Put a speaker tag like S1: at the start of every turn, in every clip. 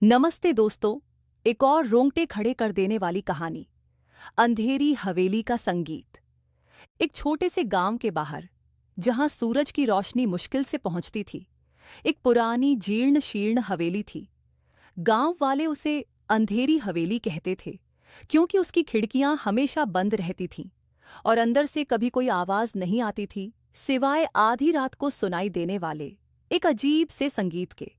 S1: नमस्ते दोस्तों। एक और रोंगटे खड़े कर देने वाली कहानी, अंधेरी हवेली का संगीत। एक छोटे से गांव के बाहर, जहां सूरज की रोशनी मुश्किल से पहुंचती थी, एक पुरानी जीर्ण शीर्ण हवेली थी। गांव वाले उसे अंधेरी हवेली कहते थे, क्योंकि उसकी खिड़कियां हमेशा बंद रहती थीं और अंदर से कभी कोई आवाज नहीं आती थी, सिवाय आधी रात को सुनाई देने वाले एक अजीब से संगीत के।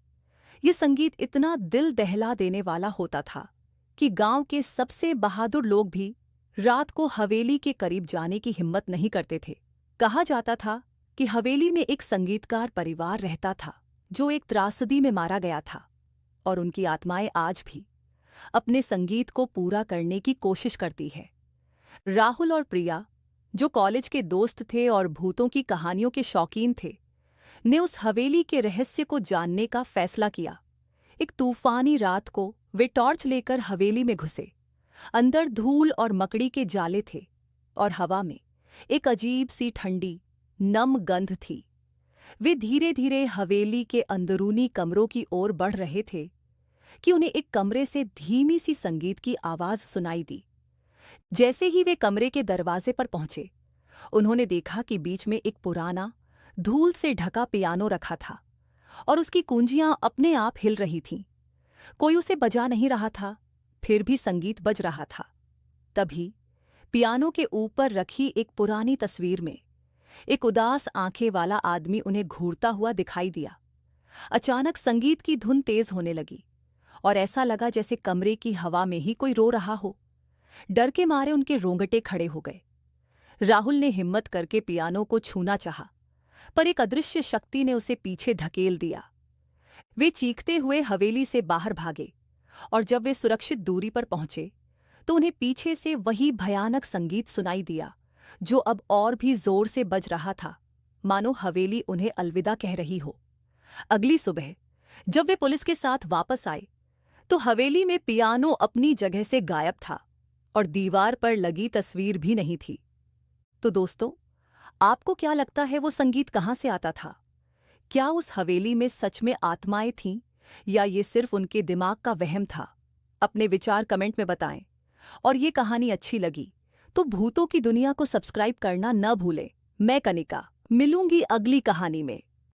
S1: ये संगीत इतना दिल दहला देने वाला होता था कि गांव के सबसे बहादुर लोग भी रात को हवेली के करीब जाने की हिम्मत नहीं करते थे। कहा जाता था कि हवेली में एक संगीतकार परिवार रहता था जो एक त्रासदी में मारा गया था, और उनकी आत्माएं आज भी अपने संगीत को पूरा करने की कोशिश करती है। राहुल और प्रिया, जो कॉलेज के दोस्त थे और भूतों की कहानियों के शौकीन थे, ने उस हवेली के रहस्य को जानने का फैसला किया। एक तूफानी रात को वे टॉर्च लेकर हवेली में घुसे। अंदर धूल और मकड़ी के जाले थे और हवा में एक अजीब सी ठंडी, नम गंध थी। वे धीरे धीरे हवेली के अंदरूनी कमरों की ओर बढ़ रहे थे कि उन्हें एक कमरे से धीमी सी संगीत की आवाज सुनाई दी। जैसे ही वे कमरे के दरवाजे पर पहुंचे, उन्होंने देखा कि बीच में एक पुराना, धूल से ढका पियानो रखा था और उसकी कुंजियां अपने आप हिल रही थीं। कोई उसे बजा नहीं रहा था, फिर भी संगीत बज रहा था। तभी पियानो के ऊपर रखी एक पुरानी तस्वीर में एक उदास आंखें वाला आदमी उन्हें घूरता हुआ दिखाई दिया। अचानक संगीत की धुन तेज होने लगी और ऐसा लगा जैसे कमरे की हवा में ही कोई रो रहा हो। डर के मारे उनके रोंगटे खड़े हो गए। राहुल ने हिम्मत करके पियानो को छूना चाहा, पर एक अदृश्य शक्ति ने उसे पीछे धकेल दिया। वे चीखते हुए हवेली से बाहर भागे, और जब वे सुरक्षित दूरी पर पहुंचे तो उन्हें पीछे से वही भयानक संगीत सुनाई दिया, जो अब और भी जोर से बज रहा था, मानो हवेली उन्हें अलविदा कह रही हो। अगली सुबह जब वे पुलिस के साथ वापस आए, तो हवेली में पियानो अपनी जगह से गायब था और दीवार पर लगी तस्वीर भी नहीं थी। तो दोस्तों, आपको क्या लगता है वो संगीत कहाँ से आता था? क्या उस हवेली में सच में आत्माएं थीं, या ये सिर्फ उनके दिमाग का वहम था? अपने विचार कमेंट में बताएं। और ये कहानी अच्छी लगी तो भूतों की दुनिया को सब्सक्राइब करना न भूलें। मैं कनिका मिलूंगी अगली कहानी में।